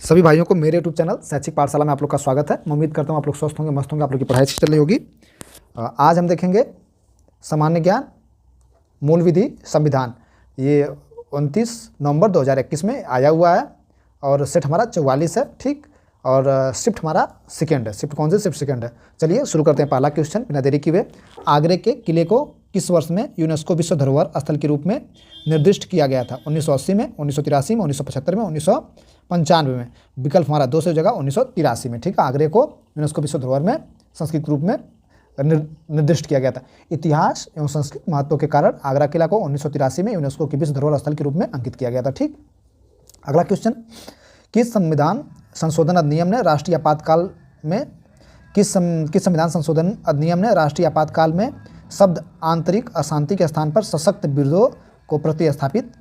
सभी भाइयों को मेरे यूट्यूब चैनल शैक्षिक पाठशाला में आप लोग का स्वागत है। मैं उम्मीद करता हूँ आप लोग स्वस्थ होंगे, मस्त होंगे, आप लोग की पढ़ाई अच्छी चल रही होगी। आज हम देखेंगे सामान्य ज्ञान मूल विधि संविधान। ये 29 नवंबर 2021 में आया हुआ है और सेट हमारा 44 है, ठीक। और शिफ्ट हमारा सेकेंड है। शिफ्ट कौन सी? शिफ्ट सेकेंड है। चलिए शुरू करते हैं। पहला क्वेश्चन बिना देरी किए, आगरे के किले को किस वर्ष में यूनेस्को विश्व धरोहर स्थल के रूप में निर्दिष्ट किया गया था? 1980 में, 1983 में, 1975 में, 1995 में। विकल्प हमारा 2 से जगह 1983 में, ठीक है। आगरे को यूनेस्को विश्व धरोहर में संस्कृत रूप में निर्दिष्ट किया गया था। इतिहास एवं संस्कृत महत्व के कारण आगरा किला को 1983 में यूनेस्को के विश्व धरोहर स्थल के रूप में अंकित किया गया था, ठीक। अगला क्वेश्चन, किस संविधान संशोधन अधिनियम ने राष्ट्रीय आपातकाल में किस संविधान संशोधन अधिनियम ने राष्ट्रीय आपातकाल में शब्द आंतरिक अशांति के स्थान पर सशक्त विरोध को प्रतिस्थापित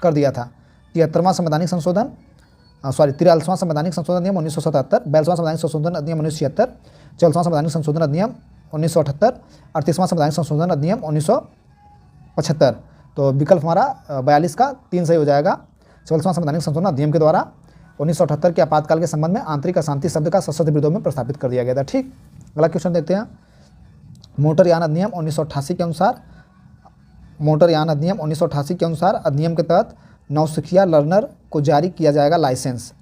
कर दिया था? 73वां संवैधानिक संशोधन 43वां संवैधानिक संशोधन अधिनियम 1977, 42वां संवैधानिक संशोधन अधिनियम 1976, 44वां संवैधानिक संशोधन अधिनियम 1978, 38वां संवैधानिक संशोधन अधिनियम 1975। तो विकल्प हमारा 42 का 3 सही हो जाएगा। 44वां संवैधानिक संशोधन अधिनियम के द्वारा 1978 के आपातकाल के संबंध में आंतरिक अशांति शब्द का सशस्त्र विरोध में प्रस्तापित कर दिया गया था, ठीक। अगला क्वेश्चन देखते हैं। मोटरयान अधिनियम 1988 के अनुसार अधिनियम के तहत नौसिखिया लर्नर को जारी किया जाएगा लाइसेंस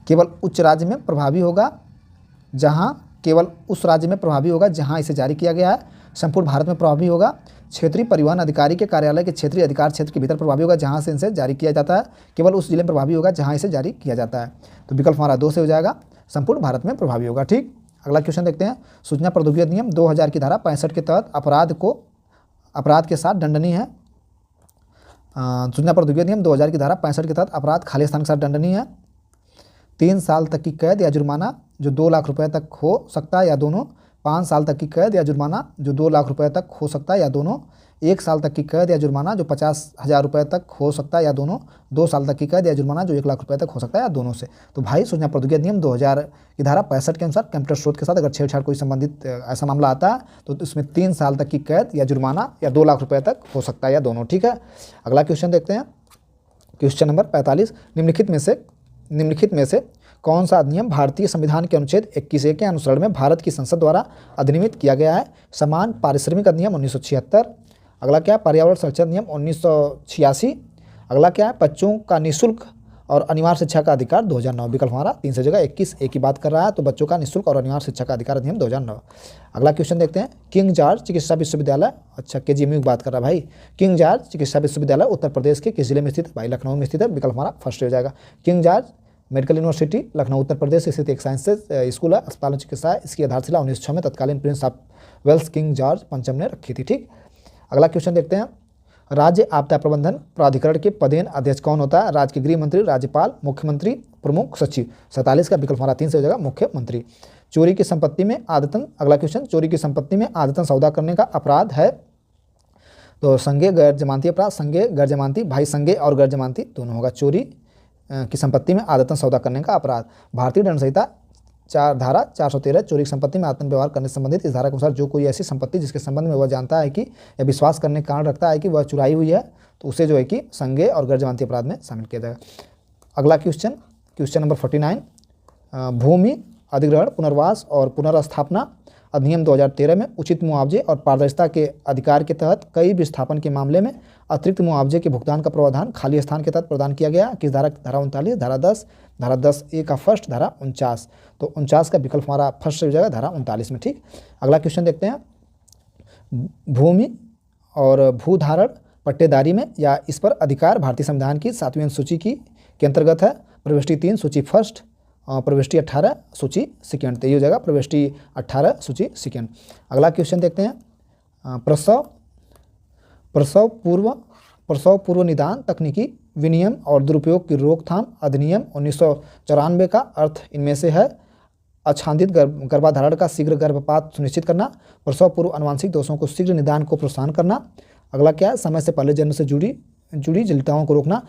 केवल उस राज्य में प्रभावी होगा जहां इसे जारी किया गया है, संपूर्ण भारत में प्रभावी होगा, क्षेत्रीय परिवहन अधिकारी के कार्यालय के क्षेत्रीय अधिकार क्षेत्र के भीतर प्रभावी होगा जहां से इसे जारी किया जाता है, केवल उस जिले में प्रभावी होगा जहां इसे जारी किया जाता है। तो विकल्प हमारा 2 से हो जाएगा, संपूर्ण भारत में प्रभावी होगा, ठीक। अगला क्वेश्चन देखते हैं। सूचना प्रौद्योगिकी अधिनियम 2000 की धारा 65 के तहत अपराध के साथ दंडनीय है। सूचना प्रौद्योगिकी अधिनियम 2000 की धारा 65 के तहत अपराध खाली स्थान के साथ दंडनीय है। 3 साल तक की कैद या जुर्माना जो 2 लाख रुपए तक हो सकता है या दोनों। 5 साल तक की कैद या जुर्माना जो 2 लाख रुपए तक हो सकता है या दोनों। 1 साल तक की कैद या जुर्माना जो 50,000 रुपये तक हो सकता है या दोनों। 2 साल तक की कैद या जुर्माना जो 1 लाख रुपए तक हो सकता है या दोनों से। तो भाई सूचना प्रौद्योगिकी अधिनियम 2000 की धारा 65 के अनुसार कंप्यूटर स्रोत के साथ अगर छेड़छाड़ कोई संबंधित ऐसा मामला आता है तो इसमें 3 साल तक की कैद या जुर्माना या 2 लाख रुपए तक हो सकता है या दोनों, ठीक है। अगला क्वेश्चन देखते हैं। क्वेश्चन नंबर 45, निम्नलिखित में से कौन सा अधिनियम भारतीय संविधान के अनुच्छेद 21A के अनुसरण में भारत की संसद द्वारा अधिनियमित किया गया है? समान पारिश्रमिक अधिनियम 1976। अगला क्या है? पर्यावरण संरक्षण अधिनियम 1986। अगला क्या है? बच्चों का निःशुल्क और अनिवार्य शिक्षा का अधिकार 2009। विकल्प हमारा 3 से जगह 21A की बात कर रहा है, तो बच्चों का निःशुल्क और अनिवार्य शिक्षा का अधिकार अधिनियम 2009। अगला क्वेश्चन देखते हैं। किंग जॉर्ज चिकित्सा विश्वविद्यालय, अच्छा KGMU की बात कर रहा है भाई। किंग जॉर्ज चिकित्सा विश्वविद्यालय उत्तर प्रदेश के किस जिले में स्थित है? भाई लखनऊ में स्थित है। विकल्प हमारा फर्स्ट हो जाएगा। King George medical university Lucknow Uttar Pradesh स्थित एक साइंसेज स्कूल है, अस्पताल चिकित्सा है। इसकी आधारशिला 1906 में तत्कालीन prince of Wales king George पंचम ने रखी थी, ठीक। अगला क्वेश्चन देखते हैं। राज्य आपदा प्रबंधन प्राधिकरण के पदेन अध्यक्ष कौन होता है? राज्य के गृह मंत्री, राज्यपाल, मुख्यमंत्री, प्रमुख सचिव। 47 का विकल्प हमारा 3 से हो जाएगा, मुख्यमंत्री। चोरी की संपत्ति में आदतन, अगला क्वेश्चन, चोरी की संपत्ति में आदतन सौदा करने का अपराध है? तो संज्ञेय गैर जमानती अपराध, संज्ञेय गैर जमानती, भाई संज्ञेय और गैर जमानती दोनों होगा। चोरी की संपत्ति में आदतन सौदा करने का अपराध। भारतीय दंड संहिता धारा 413 चोरी की संपत्ति में आत्म व्यवहार करने से संबंधित। इस धारा के अनुसार जो कोई ऐसी संपत्ति जिसके संबंध में वह जानता है कि या विश्वास करने के कारण रखता है कि वह चुराई हुई है, तो उसे जो है कि संज्ञेय और गैर जमानती अपराध में शामिल किया जाएगा। अगला क्वेश्चन नंबर 49, भूमि अधिग्रहण, पुनर्वास और पुनर्स्थापना अधिनियम 2013 में उचित मुआवजे और पारदर्शिता के अधिकार के तहत कई विस्थापन के मामले में अतिरिक्त मुआवजे के भुगतान का प्रावधान खाली स्थान के तहत प्रदान किया गया। किस धारा? धारा 39, धारा 10A का फर्स्ट, धारा 49। तो 49 का विकल्प हमारा फर्स्ट हो जाएगा, धारा 39 में, ठीक। अगला क्वेश्चन देखते हैं। भूमि और भूधारण पट्टेदारी में या इस पर अधिकार भारतीय संविधान की 7वीं अनुसूची के अंतर्गत है। प्रविष्टि 3 सूची फर्स्ट, प्रविष्टि 18 सूची सेकेंड। तो ये हो जाएगा प्रविष्टि 18 सूची सेकेंड। अगला क्वेश्चन देखते हैं। प्रसव पूर्व निदान तकनीकी विनियम और दुरुपयोग की रोकथाम अधिनियम 1994 का अर्थ इनमें से है? अछांदित गर्भाधारण का शीघ्र गर्भपात सुनिश्चित करना, प्रसव पूर्व आनुवंशिक दोषों को शीघ्र निदान को प्रोत्साहन करना। अगला क्या है? समय से पहले जन्म से जुड़ी जटिलताओं को रोकना,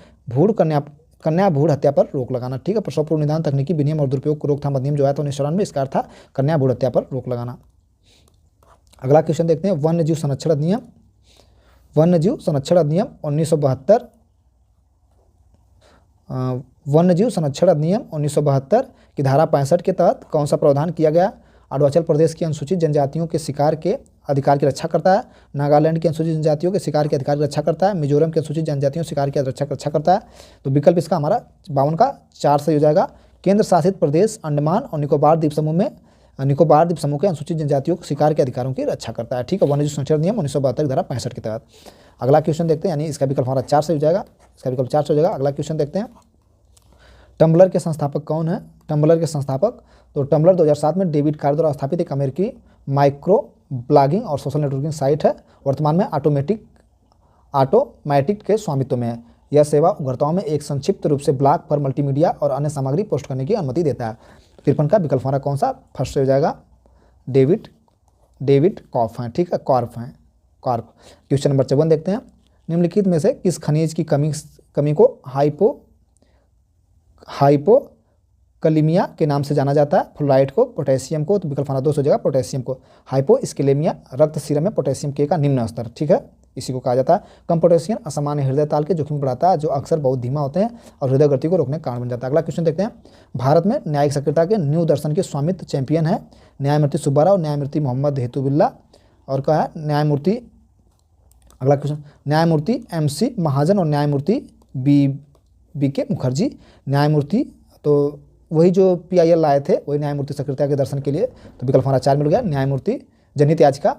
कन्या भ्रूण हत्या पर रोक लगाना, ठीक है। प्रसव पूर्व निदान तकनीकी विनियम और दुरुपयोग को रोकथाम अधिनियम जो है तो 1994 इसका अर्थ था कन्या भ्रूण हत्या पर रोक लगाना। अगला क्वेश्चन देखते हैं। वन्यजीव संरक्षण अधिनियम 1972 वन्यजीव संरक्षण अधिनियम 1972 की धारा 65 के तहत कौन सा प्रावधान किया गया? अरुणाचल प्रदेश की अनुसूचित जनजातियों के शिकार के अधिकार की रक्षा करता है। नागालैंड की अनुसूचित जनजातियों के शिकार के अधिकार की रक्षा करता है। मिजोरम की अनुसूचित जनजातियों शिकार की रक्षा करता है। तो विकल्प इसका हमारा 52 का 4 सही हो जाएगा। केंद्र शासित प्रदेश अंडमान और निकोबार द्वीप समूह के अनुसूचित जनजातियों को शिकार के अधिकारों की रक्षा करता है। ठीक है, वन्यजीव संरक्षण अधिनियम 1972 धारा 65 के तहत। अगला क्वेश्चन देखते हैं, यानी इसका विकल्प हमारा 4 सही हो जाएगा। इसका विकल्प 4 सही हो जाएगा। अगला क्वेश्चन देखते हैं, टम्बलर के संस्थापक कौन है? टम्बलर के संस्थापक, तो टम्बलर 2007 में डेविड कार द्वारा स्थापित एक अमेरिकी माइक्रो ब्लॉगिंग और सोशल नेटवर्किंग साइट है। वर्तमान में ऑटोमैटिक के स्वामित्व में है। यह सेवा उपभोक्ताओं में एक संक्षिप्त रूप से ब्लॉग पर मल्टीमीडिया और अन्य सामग्री पोस्ट करने की अनुमति देता है। 53 का विकल्प हमारा कौन सा फर्स्ट हो जाएगा? डेविड कॉर्फ है। ठीक है, कॉर्फ। क्वेश्चन नंबर 54 देखते हैं, निम्नलिखित में से किस खनिज की कमी को हाइपोकलीमिया के नाम से जाना जाता है? फ्लोराइड को, पोटेशियम को, तो विकल्प हमारा 2 हो जाएगा पोटेशियम को। हाइपोस्केलेमिया रक्त सीरम में पोटेशियम के का निम्न स्तर। ठीक है, इसी को कहा जाता है। कम पोटेशियम असामान्य हृदय ताल के जोखिम बढ़ाता है, जो अक्सर बहुत धीमा होते हैं और हृदय गति को रोकने का कारण बन जाता है। अगला क्वेश्चन देखते हैं, भारत में न्यायिक सक्रियता के न्यू दर्शन के स्वामित्व चैंपियन है न्यायमूर्ति सुब्बाराव, न्यायमूर्ति मोहम्मद हेतुबिल्ला और कहा है न्यायमूर्ति, अगला क्वेश्चन, न्यायमूर्ति MC महाजन और न्यायमूर्ति BK मुखर्जी। न्यायमूर्ति तो वही जो PIL लाए थे, वही न्यायमूर्ति सक्रियता के दर्शन के लिए। तो विकल्प हमारा 4 मिल गया। न्यायमूर्ति जनहित याचिका,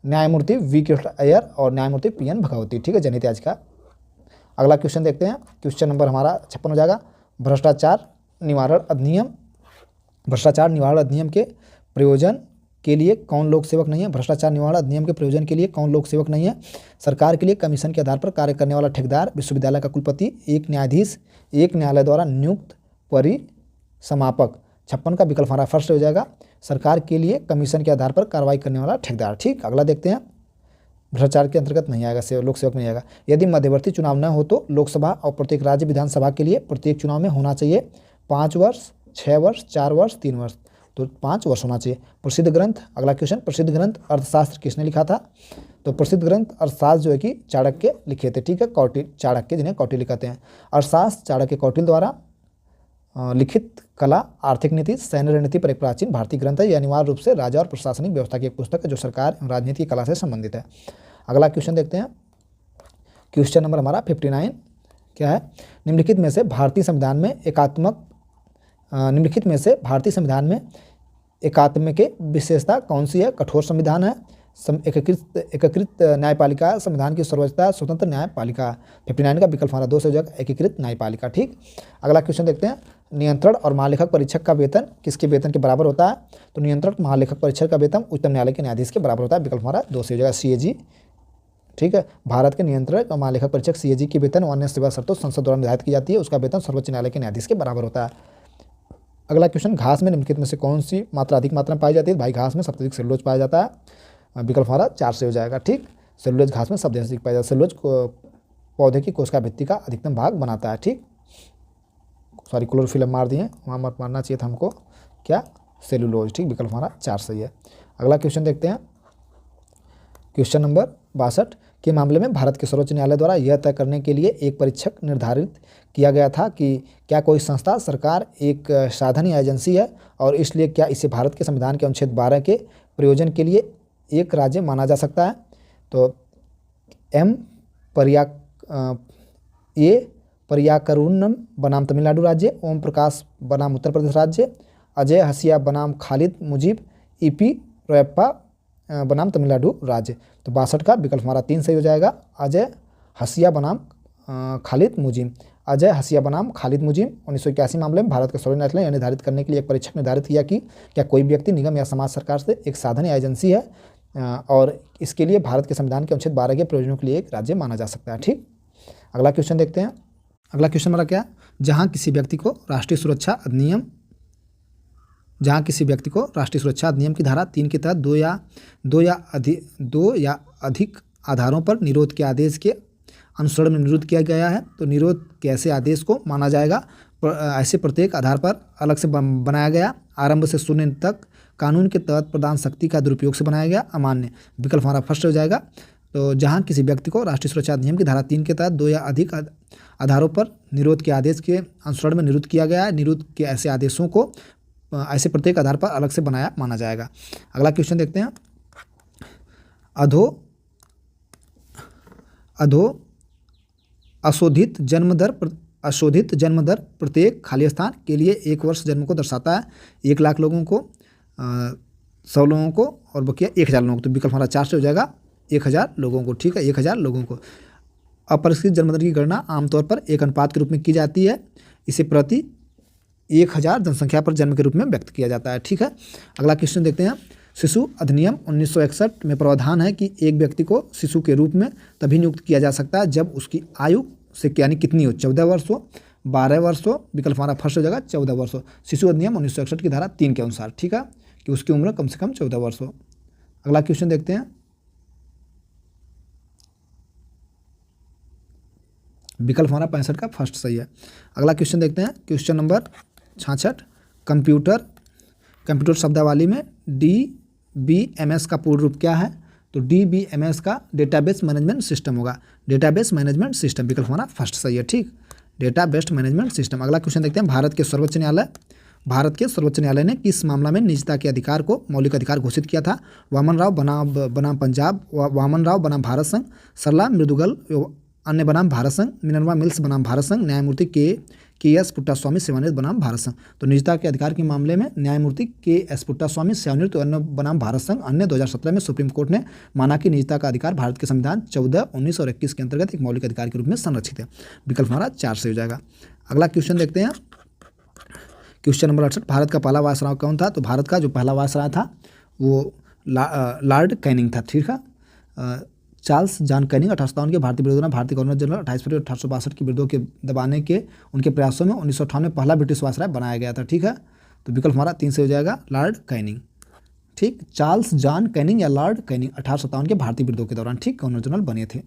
न्यायमूर्ति V कृष्ण अय्यर और न्यायमूर्ति PN भगवती। ठीक है, जनहित याचिका। अगला क्वेश्चन देखते हैं, क्वेश्चन नंबर हमारा 56 हो जाएगा, भ्रष्टाचार निवारण अधिनियम के प्रयोजन के लिए कौन लोक सेवक नहीं है? भ्रष्टाचार निवारण अधिनियम के प्रयोजन के लिए कौन लोक सेवक नहीं है? सरकार के लिए कमीशन के आधार पर कार्य करने वाला ठेकेदार, विश्वविद्यालय का कुलपति, एक न्यायाधीश, एक न्यायालय द्वारा नियुक्त परिसमापक। 56 का विकल्प हमारा फर्स्ट हो जाएगा, सरकार के लिए कमीशन के आधार पर कार्रवाई करने वाला ठेकेदार। ठीक, अगला देखते हैं, भ्रष्टाचार के अंतर्गत नहीं आएगा, लोक सेवक नहीं आएगा। यदि मध्यवर्ती चुनाव न हो तो लोकसभा और प्रत्येक राज्य विधानसभा के लिए प्रत्येक चुनाव में होना चाहिए 5 वर्ष, 6 वर्ष, 4 वर्ष, 3 वर्ष, तो 5 वर्ष होना चाहिए। प्रसिद्ध ग्रंथ, अगला क्वेश्चन, प्रसिद्ध ग्रंथ अर्थशास्त्र किसने लिखा था? तो प्रसिद्ध ग्रंथ अर्थशास्त्र जो है कि चाणक्य लिखे थे। ठीक है, चाणक्य, जिन्हें कौटिल्य कहते हैं। अर्थशास्त्र चाणक्य कौटिल्य द्वारा लिखित कला, आर्थिक नीति, सैन्य रणनीति पर एक प्राचीन भारतीय ग्रंथ है। यह अनिवार्य रूप से राज्य और प्रशासनिक व्यवस्था की एक पुस्तक है जो सरकार एवं राजनीति की कला से संबंधित है। अगला क्वेश्चन देखते हैं, क्वेश्चन नंबर हमारा 59 क्या है? निम्नलिखित में से भारतीय संविधान में एकात्मक विशेषता कौन सी है? कठोर संविधान है, एकीकृत न्यायपालिका, संविधान की सर्वोच्चता, स्वतंत्र न्यायपालिका। 59 का विकल्प हमारा 2 से हो जाएगा, एकीकृत न्यायपालिका। ठीक, अगला क्वेश्चन देखते हैं, नियंत्रण और महालेखक परीक्षक का वेतन किसके वेतन के बराबर होता है? तो नियंत्रक महालेखक परीक्षक का वेतन उच्चतम न्यायालय के न्यायाधीश के बराबर होता है। विकल्प हमारा 2 से हो जाएगा, CAG। ठीक है, भारत के नियंत्रक और महालेखक परीक्षक CAG की वेतन अन्य सेवा शर्तों संसद द्वारा निर्धारित की जाती है, उसका वेतन सर्वोच्च न्यायालय के न्यायाधीश के बराबर होता है। अगला क्वेश्चन, घास में निम्नलिखित में से कौन सी मात्रा अधिक मात्रा में पाई जाती है? भाई घास में सबसे अधिक सेलुलोज पाया जाता है। विकल्प हमारा 4 से हो जाएगा। ठीक, सेलुलोज घास में सबसे अधिक पाया जाता है। सेलुलोज पौधे की कोशिका भित्ति का अधिकतम भाग बनाता है। ठीक, सॉरी क्लोरोफिल मार दिए, वहाँ मत मारना चाहिए था हमको, क्या? सेलुलोज। ठीक, विकल्प हमारा 4 सही है। अगला क्वेश्चन देखते हैं, क्वेश्चन नंबर 62 के मामले में भारत के सर्वोच्च न्यायालय द्वारा यह तय करने के लिए एक परीक्षक निर्धारित किया गया था कि क्या कोई संस्था, सरकार एक साधन या एजेंसी है और इसलिए क्या इसे भारत के संविधान के अनुच्छेद 12 के प्रयोजन के लिए एक राज्य माना जा सकता है? तो परियाकरुणम बनाम तमिलनाडु राज्य, ओम प्रकाश बनाम उत्तर प्रदेश राज्य, अजय हसिया बनाम खालिद मुजीब, EP रोयप्पा बनाम तमिलनाडु राज्य। तो 62 का विकल्प हमारा 3 सही हो जाएगा, अजय हसिया बनाम खालिद मुजीब। अजय हसिया बनाम खालिद मुजीब 1981 मामले में भारत के सर्वोच्च न्यायालय ने यह निर्धारित करने के लिए एक परीक्षक निर्धारित किया कि क्या कोई व्यक्ति, निगम या समाज सरकार से एक साधन या एजेंसी है और इसके लिए भारत के संविधान के अनुच्छेद 12 के प्रयोजनों के लिए एक राज्य माना जा सकता है। ठीक, अगला क्वेश्चन देखते हैं। अगला क्वेश्चन हमारा क्या? जहाँ किसी व्यक्ति को राष्ट्रीय सुरक्षा अधिनियम की धारा 3 के तहत दो या अधिक आधारों पर निरोध के आदेश के अनुसरण में निरोध किया गया है, तो निरोध के ऐसे आदेश को माना जाएगा ऐसे प्रत्येक आधार पर अलग से बनाया गया, आरंभ से शून्य तक कानून के तहत प्रदान शक्ति का दुरुपयोग से बनाया गया, अमान्य। विकल्प हमारा फर्स्ट हो जाएगा। तो जहां किसी व्यक्ति को राष्ट्रीय सुरक्षा अधिनियम की धारा 3 के तहत 2 या अधिक आधारों पर निरोध के आदेश के अनुसरण में निरुद्ध किया गया है। निरुद्ध के ऐसे आदेशों को ऐसे प्रत्येक आधार पर अलग से बनाया माना जाएगा। अगला क्वेश्चन देखते हैं। अशोधित जन्म दर प्रत्येक खाली स्थान के लिए 1 वर्ष जन्म को दर्शाता है। 1 लाख लोगों को, 100 लोगों को और बकिया 1000 लोगों को। तो विकल्प हमारा 4 से हो जाएगा 1000 लोगों को। ठीक है, 1000 लोगों को। अपरिष्कृत जन्म दर की गणना आमतौर पर एक अनुपात के रूप में की जाती है। इसे प्रति 1000 जनसंख्या पर जन्म के रूप में व्यक्त किया जाता है। ठीक है, अगला क्वेश्चन देखते हैं। शिशु अधिनियम 1961 में प्रावधान है कि एक व्यक्ति को शिशु के रूप में तभी नियुक्त किया जा सकता है जब उसकी आयु से यानी कितनी हो, 14 वर्ष हो, 12 वर्ष हो। विकल्प हमारा फर्स्ट हो जाएगा 14 वर्ष हो। शिशु अधिनियम 1961 की धारा 3 के अनुसार। ठीक है, कि उसकी उम्र कम से कम 14 वर्ष हो। अगला क्वेश्चन देखते हैं। विकल्प हमारा 65 का फर्स्ट सही है। अगला क्वेश्चन देखते हैं। Question number 66। कंप्यूटर शब्दावली में DBMS का पूर्ण रूप क्या है? तो DBMS का डेटाबेस मैनेजमेंट सिस्टम होगा। डेटाबेस मैनेजमेंट सिस्टम विकल्प हमारा फर्स्ट सही है। ठीक, डेटाबेस मैनेजमेंट सिस्टम। अगला क्वेश्चन देखते हैं। भारत के सर्वोच्च न्यायालय ने किस मामला में निजता के अधिकार को मौलिक अधिकार घोषित किया था? वामन राव बनाम पंजाब, वामन राव बनाम भारत संघ, सरला मृदुगल अन्य बनाम भारत संघ, मिनरवा मिल्स बनाम भारत संघ, न्यायमूर्ति के.एस. पुट्टास्वामी सेवानिवृत्त बनाम भारत संघ। तो निजता के अधिकार के मामले में न्यायमूर्ति के.एस. पुट्टास्वामी सेवानिवृत्त अन्य बनाम भारत संघ अन्य 2017 में सुप्रीम कोर्ट ने माना कि निजता का अधिकार भारत के संविधान 14, 19 और 21 के अंतर्गत एक मौलिक अधिकार के रूप में संरक्षित है। विकल्प हमारा 4 से हो जाएगा। अगला क्वेश्चन देखते हैं। Question number 68। भारत का पहला वायसराय कौन था? तो भारत का जो पहला वायसराय था वो लॉर्ड कैनिंग था। ठीक है, चार्ल्स जॉन कैनिंग 1857 के भारतीय विरोध में भारतीय गवर्नर जनरल 28 फरवरी 1862 के विरोधों के दबाने के उनके प्रयासों में 1958 में पहला ब्रिटिश वायसराय बनाया गया था। ठीक है, तो विकल्प हमारा 3 से हो जाएगा लॉर्ड कैनिंग। ठीक, चार्ल्स जॉन कैनिंग या लॉर्ड कैनिंग 1857 के भारतीय विरोधों के दौरान ठीक गवर्नर जनरल बने थे।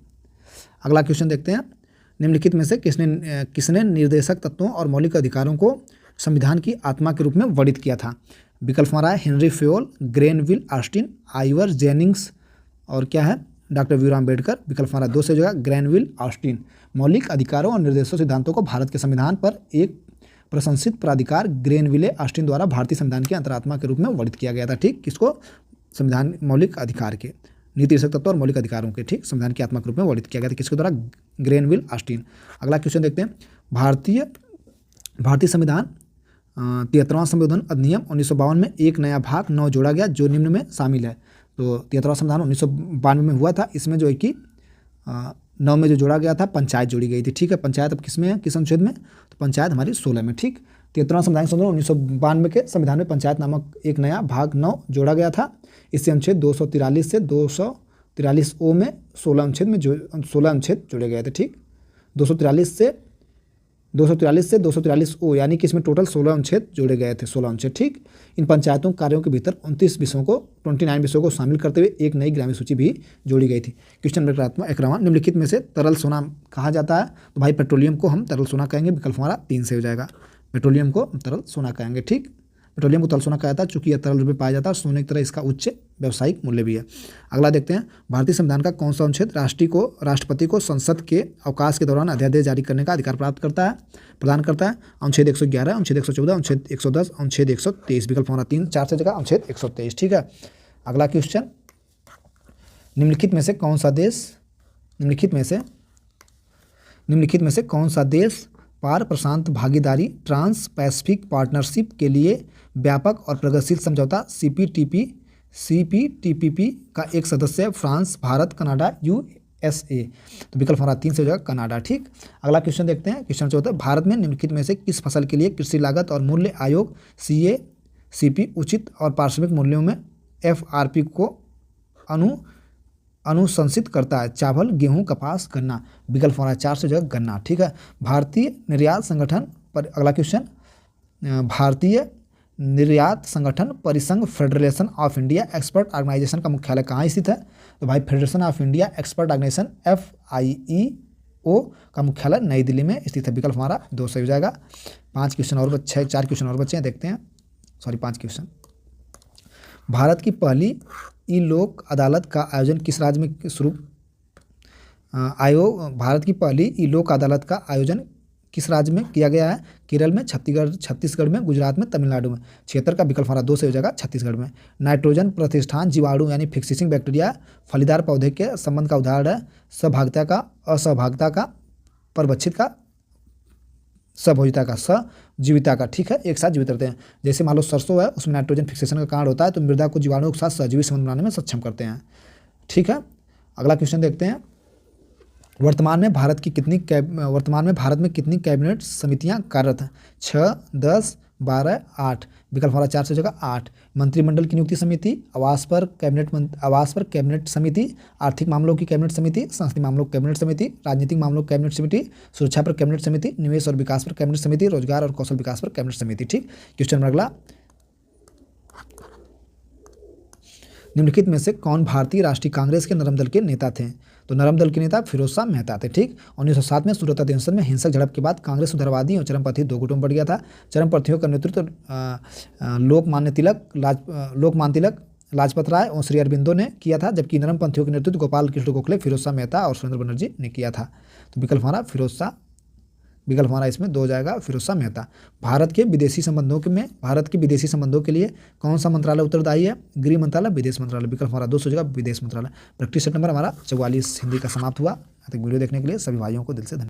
अगला क्वेश्चन देखते हैं। निम्नलिखित में से किसने निर्देशक तत्वों और मौलिक अधिकारों को संविधान की आत्मा के रूप में वर्णित किया था? विकल्प हमारा है Henry Fayol, Granville Austin, Ivor Jennings और क्या है डॉक्टर भीमराव अम्बेडकर। विकल्प हमारा 2 से हो जाएगा ग्रेनविल ऑस्टिन। मौलिक अधिकारों और निर्देशों सिद्धांतों को भारत के संविधान पर एक प्रशंसित प्राधिकार ग्रेनविले ऑस्टिन द्वारा भारतीय संविधान की अंतरात्मा के रूप में वर्णित किया गया था। ठीक, किसको? संविधान मौलिक अधिकार के नीति निर्देशक तत्व और मौलिक अधिकारों के ठीक संविधान की आत्मा के रूप में वर्णित किया गया था। किसके द्वारा? Granville Austin. अगला क्वेश्चन देखते हैं। भारतीय संविधान 73वां संशोधन अधिनियम 1952 में एक नया भाग 9 जोड़ा गया जो निम्न में शामिल है। तो 73वां संविधान 1992 में हुआ था। इसमें जो है कि 9 में जो जोड़ा गया था पंचायत जोड़ी गई थी। ठीक है, पंचायत अब किसमें है, किस अनुच्छेद में? तो पंचायत हमारी 16 में। ठीक, 73वां संविधान संशोधन 1992 के संविधान में पंचायत नामक एक नया भाग 9 जोड़ा गया था। इससे अनुच्छेद 243 से 243 ओ में 16 अनुच्छेद जोड़े गए थे। ठीक, 243 से 243 ओ यानी कि इसमें टोटल 16 अनुच्छेद जोड़े गए थे। 16 अनुच्छेद। ठीक, इन पंचायतों कार्यों के भीतर 29 विषयों को शामिल करते हुए एक नई ग्रामीण सूची भी जोड़ी गई थी। Question number 11। निम्नलिखित में से तरल सोना कहा जाता है? तो भाई पेट्रोलियम को हम तरल सोना कहेंगे। विकल्प हमारा 3 से हो जाएगा। पेट्रोलियम को तरल सोना कहेंगे। ठीक, पेट्रोलियम को तरल सोना कहा जाता है चूंकि यह तरल रूप में पाया जाता है और सोने की तरह इसका उच्च व्यावसायिक मूल्य भी है। अगला देखते हैं। भारतीय संविधान का कौन सा अनुच्छेद राष्ट्रपति को संसद के अवकाश के दौरान अध्यादेश जारी करने का अधिकार प्रदान करता है? अनुच्छेद 111, अनुच्छेद 114, अनुच्छेद 110, अनुच्छेद 123। विकल्प हमारा 3-4 से जगह अनुच्छेद 123। ठीक है, अगला क्वेश्चन। निम्नलिखित में से कौन सा देश पार प्रशांत भागीदारी ट्रांस पैसिफिक पार्टनरशिप के लिए व्यापक और प्रगतिशील समझौता CPTPP का एक सदस्य है? France, Bharat, Canada, USA। तो विकल्प हमारा 3 से हो जाएगा कनाडा। ठीक, अगला क्वेश्चन देखते हैं। क्वेश्चन 14। भारत में निम्नलिखित में से किस फसल के लिए कृषि लागत और मूल्य आयोग CACP उचित और पारिश्रमिक मूल्यों में FRP को अनुशंसित करता है? चावल, गेहूं, कपास, गन्ना। विकल्प हमारा 4 से जगह गन्ना। ठीक है, भारतीय निर्यात संगठन पर अगला क्वेश्चन। भारतीय निर्यात संगठन परिसंघ federation of India export organisation का मुख्यालय कहाँ स्थित है? तो भाई federation of India export organisation FIEO का मुख्यालय नई दिल्ली में स्थित है। विकल्प हमारा 2 से हो जाएगा। 4 क्वेश्चन और बच्चे हैं, देखते हैं। 5 क्वेश्चन। भारत की पहली ई लोक अदालत का आयोजन किस राज्य में शुरू भारत की पहली ई लोक अदालत का आयोजन किस राज्य में किया गया है? केरल में, छत्तीसगढ़ में, गुजरात में, तमिलनाडु में। 76 का विकल्प हमारा 2 से हो जाएगा, छत्तीसगढ़ में। नाइट्रोजन प्रतिष्ठान जीवाणु यानी फिक्सिंग बैक्टीरिया फलीदार पौधे के संबंध का उदाहरण है। सहभागिता का, असहभागिता का, परवच्छित का, सभोजिता का, सजीविता का। ठीक है, एक साथ जीवित रहते हैं। जैसे मान लो सरसों है, उसमें नाइट्रोजन फिक्सेशन का कारण होता है, तो मृदा को जीवाणुओं के साथ सहजीवी संबंध बनाने में सक्षम करते हैं। ठीक है, अगला क्वेश्चन देखते हैं। वर्तमान में भारत में कितनी कैबिनेट समितियां कार्यरत हैं? 6, 10, 12, 8। विकल्प हमारा 4 से हो जाएगा, 8। मंत्रिमंडल की नियुक्ति समिति, आवास पर कैबिनेट समिति, आर्थिक मामलों की कैबिनेट समिति, संसदीय मामलों की कैबिनेट समिति, राजनीतिक मामलों की कैबिनेट समिति, सुरक्षा पर कैबिनेट समिति, निवेश और विकास पर कैबिनेट समिति, रोजगार और कौशल विकास पर कैबिनेट समिति। ठीक, क्वेश्चन नंबर अगला। निम्नलिखित में से कौन भारतीय राष्ट्रीय कांग्रेस के नरम दल के नेता थे? तो नरम दल के नेता फिरोज शाह मेहता थे। ठीक, 1907 में सूरत अधिवेशन में हिंसक झड़प के बाद कांग्रेस उदारवादी और चरमपंथी 2 गुटों में बढ़ गया था। चरमपंथियों का नेतृत्व लोकमान्य तिलक, लाजपत राय और श्री अरबिंदो ने किया था, जबकि नरमपंथियों के नेतृत्व गोपाल कृष्ण गोखले, फिरोज शाह मेहता और सुरेंद्र बनर्जी ने किया था। तो विकल्प हमारा इसमें 2 हो जाएगा, फिरोज शाह मेहता। भारत के विदेशी संबंधों के लिए कौन सा मंत्रालय उत्तरदायी है? गृह मंत्रालय, विदेश मंत्रालय। विकल्प हमारा 2 हो जाएगा, विदेश मंत्रालय। प्रैक्टिस सेट नंबर हमारा 44 हिंदी का समाप्त हुआ। वीडियो देखने के लिए सभी भाइयों को दिल से धन्यवाद।